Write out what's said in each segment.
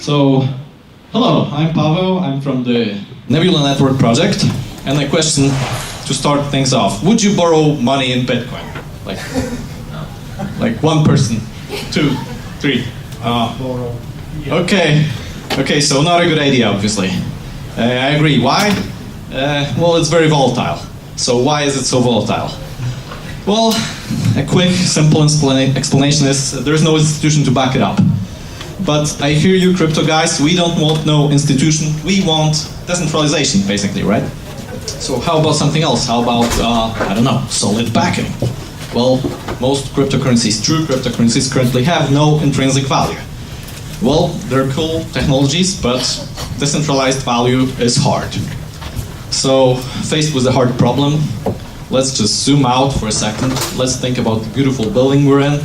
So, hello, I'm Paweł, I'm from the Nebula network project, and a question to start things off. Would you borrow money in Bitcoin? Like one person, 2, 3. Okay, so not a good idea, obviously. I agree. Why? Well, it's very volatile. So why is it so volatile? Well, a quick, simple explanation is there's no institution to back it up. But I hear you, crypto guys, we don't want no institution, we want decentralization, basically, right? So how about something else? How about, I don't know, solid backing? Well, most cryptocurrencies, true cryptocurrencies, currently have no intrinsic value. Well, they're cool technologies, but decentralized value is hard. So, faced with a hard problem, let's just zoom out for a second. Let's think about the beautiful building we're in.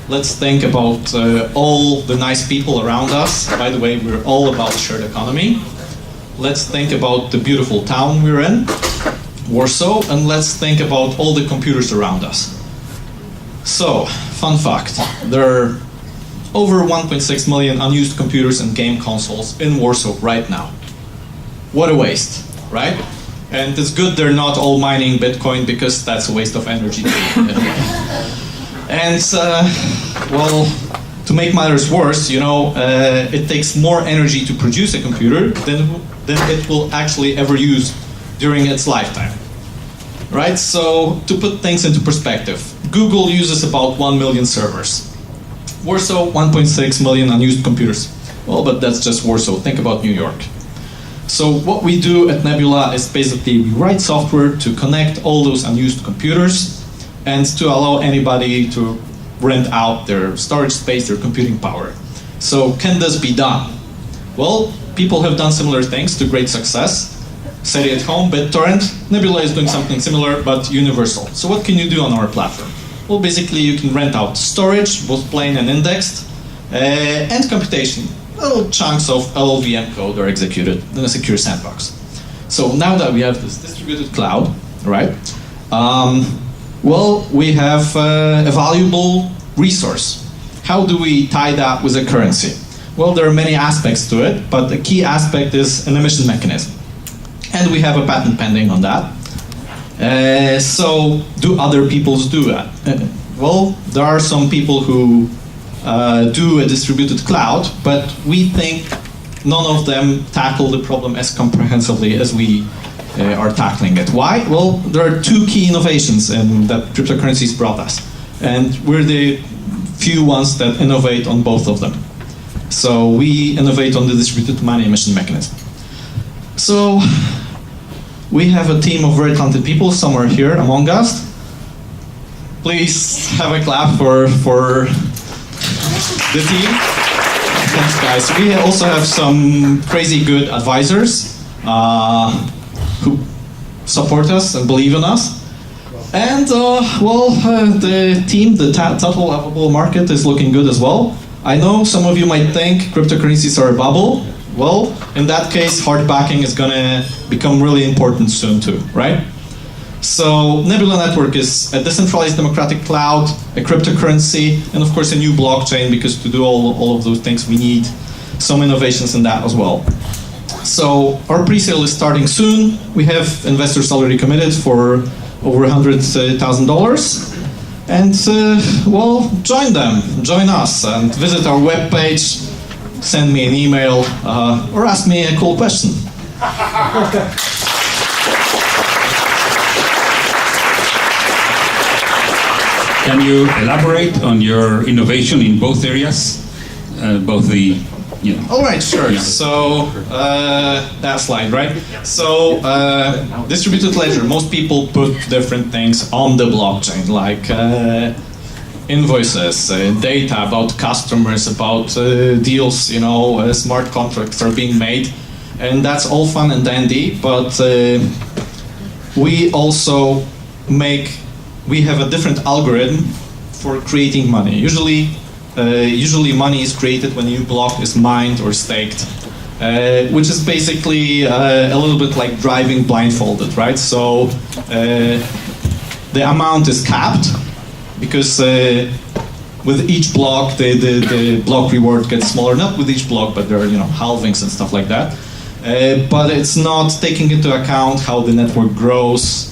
Let's think about all the nice people around us. By the way, we're all about shared economy. Let's think about the beautiful town we're in, Warsaw, and let's think about all the computers around us. So, fun fact, there are over 1.6 million unused computers and game consoles in Warsaw right now. What a waste, right? And it's good they're not all mining Bitcoin because that's a waste of energy too. And, well, to make matters worse, you know, it takes more energy to produce a computer than it will actually ever use during its lifetime. Right? So, to put things into perspective, Google uses about 1 million servers. Warsaw, 1.6 million unused computers. Well, but that's just Warsaw. Think about New York. So what we do at Nebula is basically we write software to connect all those unused computers and to allow anybody to rent out their storage space, their computing power. So can this be done? Well, people have done similar things to great success. SETI at home, BitTorrent. Nebula is doing something similar but universal. So what can you do on our platform? Well, basically you can rent out storage, both plain and indexed, and computation. Little chunks of LLVM code are executed in a secure sandbox. So now that we have this distributed cloud, right? Well, we have a valuable resource. How do we tie that with a currency? Well, there are many aspects to it, but the key aspect is an emission mechanism. And we have a patent pending on that. So, do other peoples do that? Well, there are some people who do a distributed cloud, but we think none of them tackle the problem as comprehensively as we are tackling it. Why? Well, there are two key innovations that cryptocurrencies brought us, and we're the few ones that innovate on both of them. So we innovate on the distributed money emission mechanism. So we have a team of very talented people, some are here among us. Please have a clap for the team. Thanks, guys. We also have some crazy good advisors who support us and believe in us. And, well, the team, the total available market is looking good as well. I know some of you might think cryptocurrencies are a bubble. Well, in that case, hard backing is going to become really important soon too, right? So Nebula Network is a decentralized democratic cloud, a cryptocurrency, and of course a new blockchain, because to do all of those things we need some innovations in that as well. So our pre-sale is starting soon. We have investors already committed for over $100,000. And well, join them, join us, and visit our webpage, send me an email, or ask me a cool question. Can you elaborate on your innovation in both areas? Both the, you know. All right, sure. Yeah. So that slide, right? So distributed ledger. Most people put different things on the blockchain, like invoices, data about customers, about deals. You know, smart contracts are being made, and that's all fun and dandy. But we also we have a different algorithm for creating money. Usually money is created when a new block is mined or staked, which is basically a little bit like driving blindfolded, right? So the amount is capped because with each block, the block reward gets smaller, not with each block, but there are, halvings and stuff like that. But it's not taking into account how the network grows,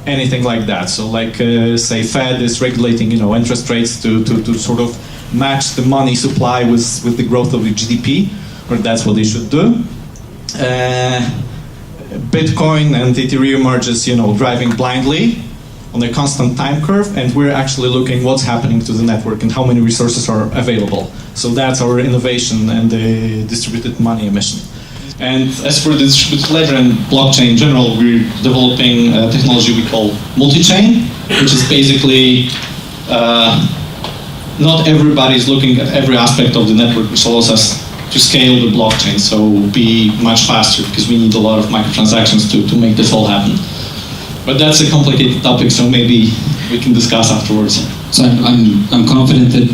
anything like that. So like, say, Fed is regulating, interest rates to sort of match the money supply with the growth of the GDP, or that's what they should do. Bitcoin and Ethereum are just, driving blindly on a constant time curve, and we're actually looking what's happening to the network and how many resources are available. So that's our innovation and the distributed money emission. And as for the distributed ledger and blockchain in general, we're developing a technology we call multi-chain, which is basically not everybody is looking at every aspect of the network, which allows us to scale the blockchain, so be much faster, because we need a lot of microtransactions to make this all happen. But that's a complicated topic, so maybe we can discuss afterwards. So I'm confident that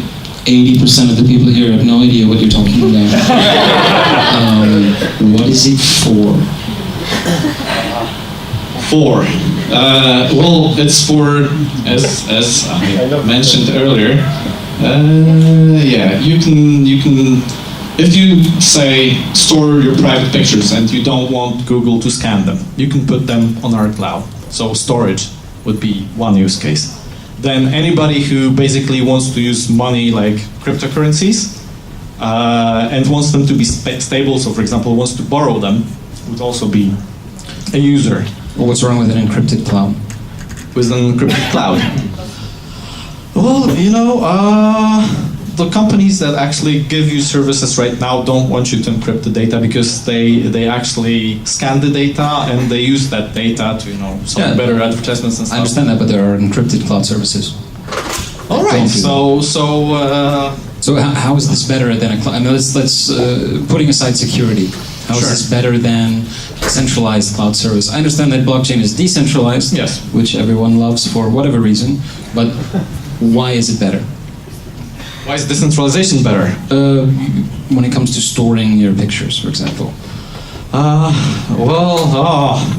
80% of the people here have no idea what you're talking about. What is it for? Well, it's for, as I mentioned earlier, yeah, you can, if you say store your private pictures and you don't want Google to scan them, you can put them on our cloud. So storage would be one use case. Then anybody who basically wants to use money like cryptocurrencies and wants them to be stable, so for example wants to borrow them, would also be a user. Well, what's wrong with an encrypted cloud? With an encrypted cloud? Well, the companies that actually give you services right now don't want you to encrypt the data, because they actually scan the data and they use that data to some better advertisements and stuff. I understand that, but there are encrypted cloud services. All right. So how is this better than a cloud? I mean, let's putting aside security. How is this better than a centralized cloud service? I understand that blockchain is decentralized, yes, which everyone loves for whatever reason, but why is it better? Why is decentralization better? When it comes to storing your pictures, for example.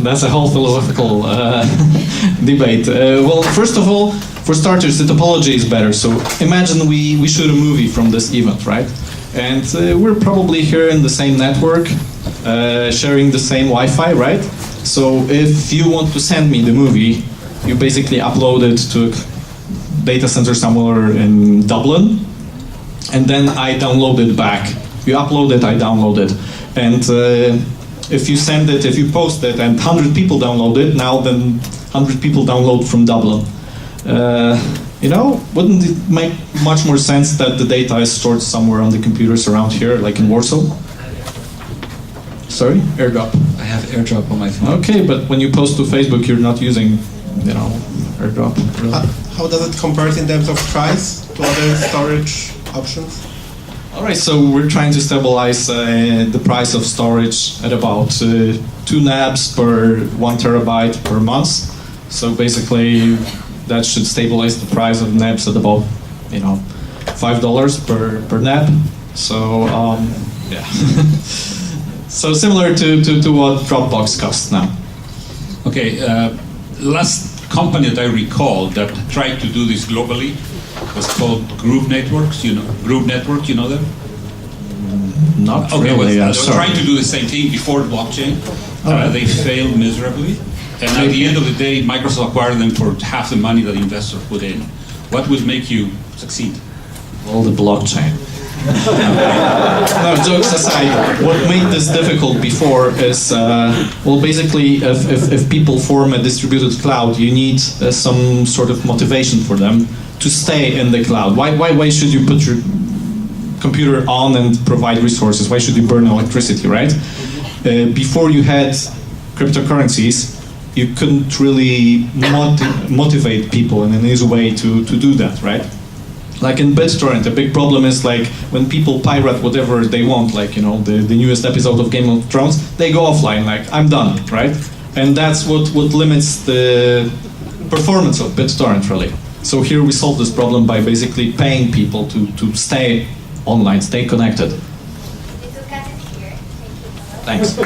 That's a whole philosophical debate. Well, first of all, for starters, the topology is better. So imagine we shoot a movie from this event, right? And we're probably here in the same network, sharing the same Wi-Fi, right? So if you want to send me the movie, you basically upload it to a data center somewhere in Dublin, and then I download it back. You upload it, I download it. And if you send it, if you post it, and 100 people download it, now then 100 people download from Dublin. Wouldn't it make much more sense that the data is stored somewhere on the computers around here, like in Warsaw? Sorry? AirDrop. I have AirDrop on my phone. Okay, but when you post to Facebook, you're not using, AirDrop. Really. How does it compare in terms of price to other storage options? All right, so we're trying to stabilize the price of storage at about 2 NABs per 1 terabyte per month. So basically, that should stabilize the price of NABs at about, $5 per NAB. So yeah, so similar to what Dropbox costs now. Okay, last company that I recall that tried to do this globally was called Group Networks. Group Network, you know them? Not okay, really. They were trying to do the same thing before blockchain. They failed miserably. And at the end of the day, Microsoft acquired them for half the money that investors put in. What would make you succeed? Well, the blockchain. No, jokes aside, what made this difficult before is, basically, if people form a distributed cloud, you need some sort of motivation for them to stay in the cloud. Why should you put your computer on and provide resources? Why should you burn electricity, right? Before you had cryptocurrencies, you couldn't really motivate people in an easy way to do that, right? Like in BitTorrent, a big problem is like when people pirate whatever they want, like the newest episode of Game of Thrones, they go offline, like I'm done, right? And that's what limits the performance of BitTorrent, really. So here we solve this problem by basically paying people to stay online, stay connected. Thanks.